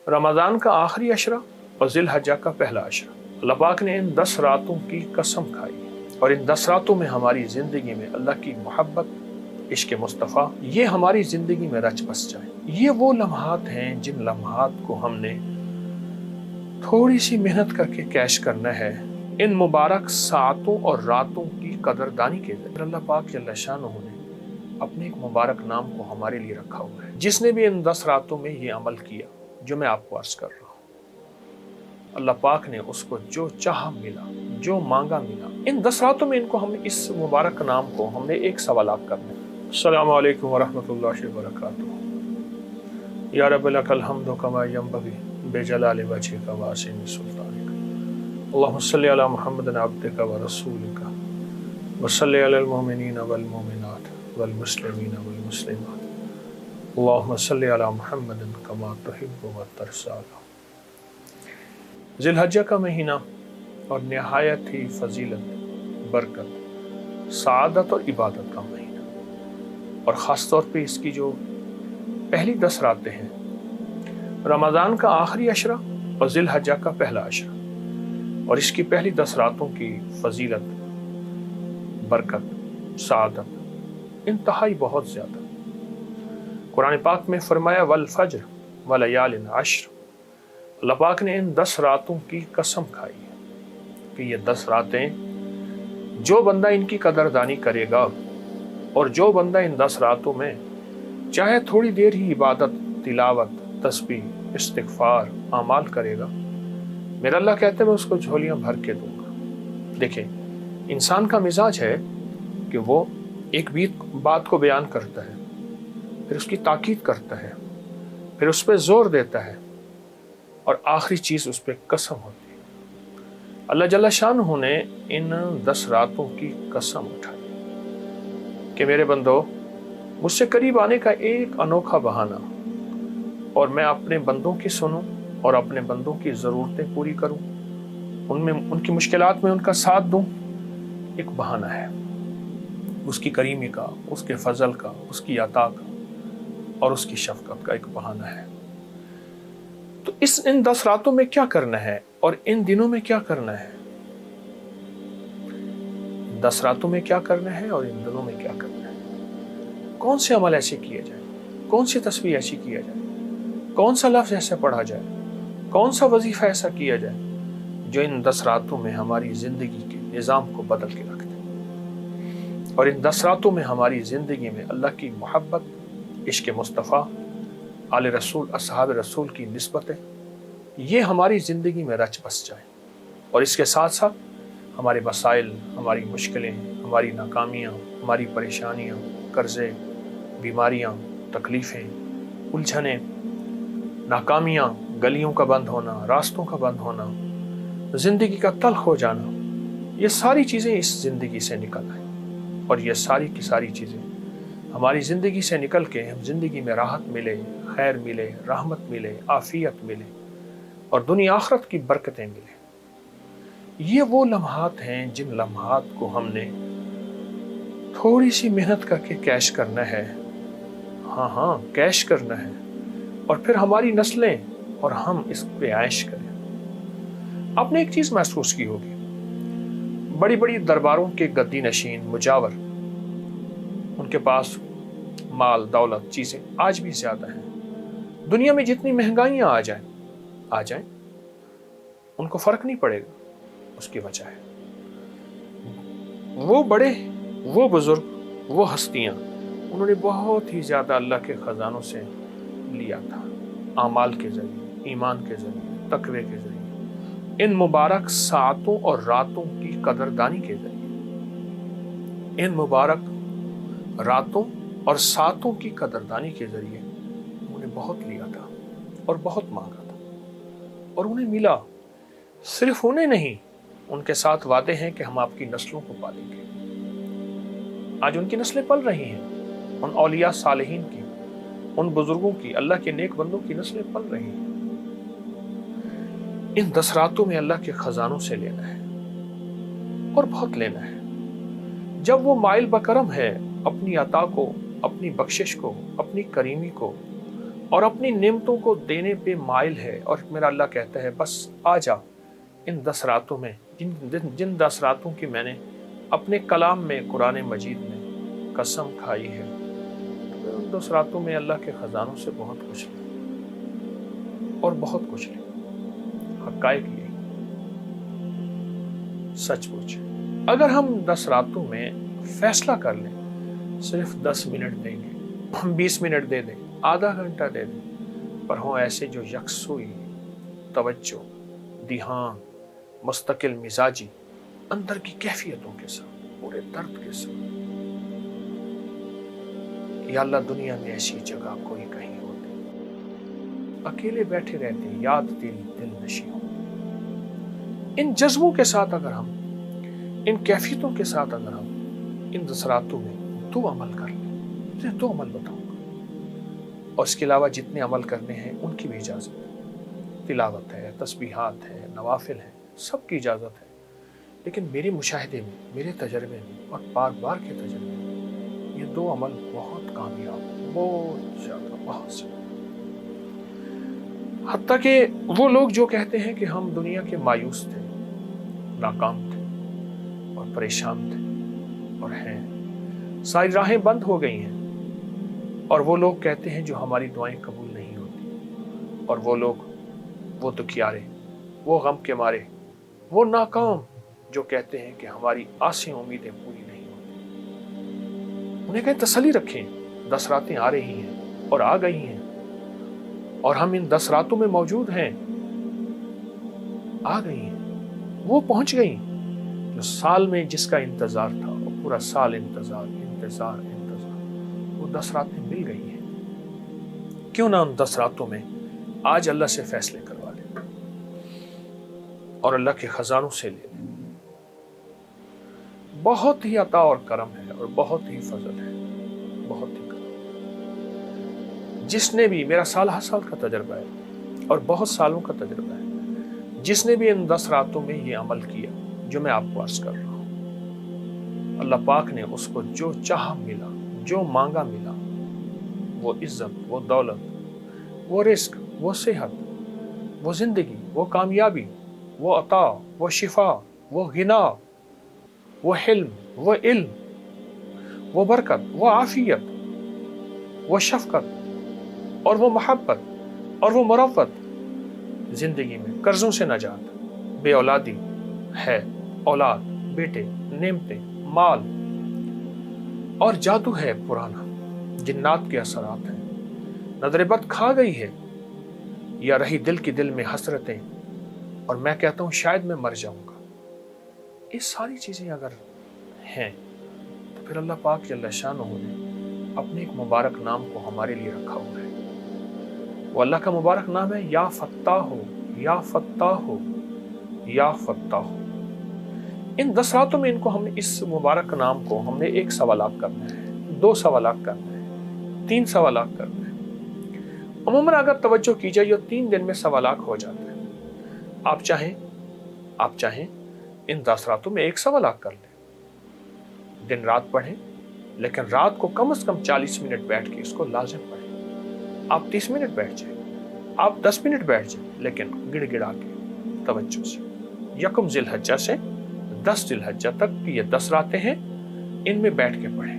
رمضان کا آخری عشرہ اور ذی الحجہ کا پہلا عشرہ، اللہ پاک نے ان 10 راتوں کی قسم کھائی اور ان 10 راتوں میں ہماری زندگی میں اللہ کی محبت، عشق مصطفیٰ یہ ہماری زندگی میں رچ بس جائیں۔ یہ وہ لمحات ہیں جن لمحات کو ہم نے تھوڑی سی محنت کر کے کیش کرنا ہے۔ ان مبارک ساعتوں اور راتوں کی قدردانی کے ذریعے اللہ پاک جل شانہ نے اپنے ایک مبارک نام کو ہمارے لیے رکھا ہوا ہے۔ جس نے بھی ان 10 راتوں میں یہ عمل کیا جو میں آپ کو عرض کر رہا ہوں، اللہ پاک نے اس کو جو چاہا ملا، جو مانگا ملا۔ ان 10 راتوں میں ان کو ہم اس مبارک نام کو ہم نے ایک سوالات کرنے۔ السلام علیکم ورحمۃ اللہ وبرکاتہ۔ یا رب لک الحمد کما ینبغی بجلال وجہک وعظیم سلطانک، اللہم صلی علی محمد عبدک ورسولک وصلی علی المؤمنین والمؤمنات والمسلمین والمسلمات، اللہم صلی علی محمد کما تحب وترضی۔ ذی الحجہ کا مہینہ اور نہایت ہی فضیلت، برکت، سعادت اور عبادت کا مہینہ، اور خاص طور پہ اس کی جو پہلی 10 راتیں ہیں، رمضان کا آخری عشرہ اور ذی الحجہ کا پہلا عشرہ، اور اس کی پہلی 10 راتوں کی فضیلت، برکت، سعادت انتہائی بہت زیادہ۔ قرآن پاک میں فرمایا والفجر ولیال عشر، اللہ پاک نے ان 10 راتوں کی قسم کھائی ہے کہ یہ 10 راتیں جو بندہ ان کی قدردانی کرے گا اور جو بندہ ان 10 راتوں میں چاہے تھوڑی دیر ہی عبادت، تلاوت، تسبیح، استغفار، اعمال کرے گا، میرا اللہ کہتے ہیں میں اس کو جھولیاں بھر کے دوں گا۔ دیکھیں، انسان کا مزاج ہے کہ وہ ایک بات کو بیان کرتا ہے، پھر اس کی تاکید کرتا ہے، پھر اس پہ زور دیتا ہے، اور آخری چیز اس پہ قسم ہوتی ہے۔ اللہ جل شانہ نے ان 10 راتوں کی قسم اٹھائی کہ میرے بندو، مجھ سے قریب آنے کا ایک انوکھا بہانہ، اور میں اپنے بندوں کی سنوں اور اپنے بندوں کی ضرورتیں پوری کروں، ان کی مشکلات میں ان کا ساتھ دوں، ایک بہانہ ہے اس کی کریمی کا، اس کے فضل کا، اس کی عطا کا اور اس کی شفقت کا، ایک بہانہ ہے۔ تو ان 10 راتوں میں کیا کرنا ہے اور ان دنوں میں کیا کرنا ہے؟ 10 راتوں میں کیا کرنا ہے اور ان دنوں میں کیا کرنا ہے؟ کون سے عمل ایسے کیے جائیں، کون سی تسبیح ایسی کیا جائے، کون سا لفظ ایسا پڑھا جائے، کون سا وظیفہ ایسا کیا جائے جو ان 10 راتوں میں ہماری زندگی کے نظام کو بدل کے رکھ دے، اور ان 10 راتوں میں ہماری زندگی میں اللہ کی محبت، عشق مصطفیٰ، آل رسول، اصحاب رسول کی نسبتیں یہ ہماری زندگی میں رچ بس جائیں، اور اس کے ساتھ ساتھ ہمارے مسائل، ہماری مشکلیں، ہماری ناکامیاں، ہماری پریشانیاں، قرضے، بیماریاں، تکلیفیں، الجھنیں، ناکامیاں، گلیوں کا بند ہونا، راستوں کا بند ہونا، زندگی کا تلخ ہو جانا، یہ ساری چیزیں اس زندگی سے نکل آئیں، اور یہ ساری کی ساری چیزیں ہماری زندگی سے نکل کے ہم زندگی میں راحت ملے، خیر ملے، رحمت ملے، عافیت ملے، اور دنیا آخرت کی برکتیں ملے۔ یہ وہ لمحات ہیں جن لمحات کو ہم نے تھوڑی سی محنت کر کے کیش کرنا ہے، ہاں کیش کرنا ہے، اور پھر ہماری نسلیں اور ہم اس پہ عیش کریں۔ آپ نے ایک چیز محسوس کی ہوگی، بڑی بڑی درباروں کے گدی نشین، مجاور، ان کے پاس مال، دولت، چیزیں آج بھی زیادہ ہیں۔ دنیا میں جتنی مہنگائیاں آ جائیں ان کو فرق نہیں پڑے گا۔ اس کی وجہ ہے وہ بڑے، وہ بزرگ، وہ ہستیاں، انہوں نے بہت ہی زیادہ اللہ کے خزانوں سے لیا تھا، اعمال کے ذریعے، ایمان کے ذریعے، تقوی کے ذریعے، ان مبارک ساعتوں اور راتوں کی قدردانی کے ذریعے، ان مبارک راتوں اور ساعتوں کی قدردانی کے ذریعے انہوں نے بہت لیا تھا اور بہت مانگا تھا، اور انہیں ملا۔ صرف انہیں نہیں، ان کے ساتھ وعدے ہیں کہ ہم آپ کی نسلوں کو پالیں گے۔ آج ان کی نسلیں پل رہی ہیں، ان اولیاء صالحین کی، ان بزرگوں کی، اللہ کے نیک بندوں کی نسلیں پل رہی ہیں۔ ان 10 راتوں میں اللہ کے خزانوں سے لینا ہے اور بہت لینا ہے۔ جب وہ مائل بکرم ہے اپنی عطا کو، اپنی بخشش کو، اپنی کریمی کو اور اپنی نعمتوں کو دینے پہ مائل ہے، اور میرا اللہ کہتا ہے بس آ جا ان 10 راتوں میں، جن 10 راتوں کی میں نے اپنے کلام میں قرآن مجید میں قسم کھائی ہے، ان 10 راتوں میں اللہ کے خزانوں سے بہت کچھ لے اور بہت کچھ لے۔ حقائق یہ سچ پوچھے، اگر ہم 10 راتوں میں فیصلہ کر لیں، صرف 10 منٹ دیں گے، 20 منٹ دے دیں، آدھا گھنٹہ دے دیں، پر ہوں ایسے جو یکسوئی، توجہ، دھیان، مستقل مزاجی، اندر کی کیفیتوں کے ساتھ، پورے درد کے ساتھ، یا اللہ دنیا میں ایسی جگہ کوئی کہیں ہوتی، اکیلے بیٹھے رہتے، یاد تیری دل نشی ہو۔ ان جذبوں کے ساتھ اگر ہم، ان کیفیتوں کے ساتھ اگر ہم ان 10 راتوں میں 2 عمل کر لیں، مجھے 2 عمل بتاؤں گا، اور اس کے علاوہ جتنے عمل کرنے ہیں ان کی بھی اجازت ہے، تلاوت ہے، تسبیحات ہے، نوافل ہے، سب کی اجازت ہے، لیکن میرے مشاہدے میں، میرے تجربے میں اور بار بار کے تجربے میں یہ 2 عمل بہت کامیاب، بہت زیادہ، بہت زیادہ، حتیٰ کہ وہ لوگ جو کہتے ہیں کہ ہم دنیا کے مایوس تھے، ناکام تھے اور پریشان تھے اور ہیں، ساری راہیں بند ہو گئی ہیں، اور وہ لوگ کہتے ہیں جو ہماری دعائیں قبول نہیں ہوتی، اور وہ لوگ، وہ دکھیارے، وہ غم کے مارے، وہ ناکام جو کہتے ہیں کہ ہماری آسیں امیدیں پوری نہیں ہوتی، انہیں کہیں تسلی رکھیں، 10 راتیں آ رہی ہیں اور آ گئی ہیں، اور ہم ان 10 راتوں میں موجود ہیں، آ گئی ہیں، وہ پہنچ گئی جو سال میں جس کا انتظار تھا، وہ پورا سال انتظار انتظار انتظار، وہ 10 راتیں مل گئی ہیں۔ کیوں نہ ان 10 راتوں میں آج اللہ سے فیصلے کروا لیں اور اللہ کے خزانوں سے لے لیں۔ بہت ہی عطا اور کرم ہے اور بہت ہی فضل ہے، بہت ہی کرم۔ جس نے بھی، میرا سال ہر سال کا تجربہ ہے اور بہت سالوں کا تجربہ ہے، جس نے بھی ان 10 راتوں میں یہ عمل کیا جو میں آپ کو عرض کر رہا ہوں، اللہ پاک نے اس کو جو چاہا ملا، جو مانگا ملا، وہ عزت، وہ دولت، وہ رزق، وہ صحت، وہ زندگی، وہ کامیابی، وہ عطا، وہ شفا، وہ غنا، وہ حلم، وہ علم، وہ برکت، وہ عافیت، وہ شفقت اور وہ محبت اور وہ مروت، زندگی میں قرضوں سے نجات، بے اولادی ہے، اولاد، بیٹے، نعمتیں، مال، اور جادو ہے پرانا، جنات کے اثرات ہیں، نظر بد کھا گئی ہے، یا رہی دل کی دل میں حسرتیں، اور میں کہتا ہوں شاید میں مر جاؤں گا، یہ ساری چیزیں اگر ہیں تو پھر اللہ پاک جل شانہ نے اپنے ایک مبارک نام کو ہمارے لیے رکھا ہوا ہے۔ وہ اللہ کا مبارک نام ہے یا فتاح ہو، یا فتاح ہو، یا فتاح ہو۔ ان 10 راتوں میں ان کو ہم نے، اس مبارک نام کو ہم نے 1 سوالات کرنا ہے، 2 سوالات کرنا ہے، 3 سوالات کرنا ہے۔ عموماً اگر توجہ کی جائے یہ 3 دن میں سوالات ہو جاتا ہے۔ آپ چاہیں ان 10 راتوں میں 1 سوالات کر لیں، دن رات پڑھیں، لیکن رات کو کم از کم 40 منٹ بیٹھ کے اس کو لازم پڑھیں۔ آپ 30 منٹ بیٹھ جائیں، آپ 10 منٹ بیٹھ جائیں، لیکن گڑ گڑا کے توجہ سے 1 ذی الحجہ سے 10 ذی الحجہ تک کی یہ 10 راتیں ہیں، ان میں بیٹھ کے پڑھیں۔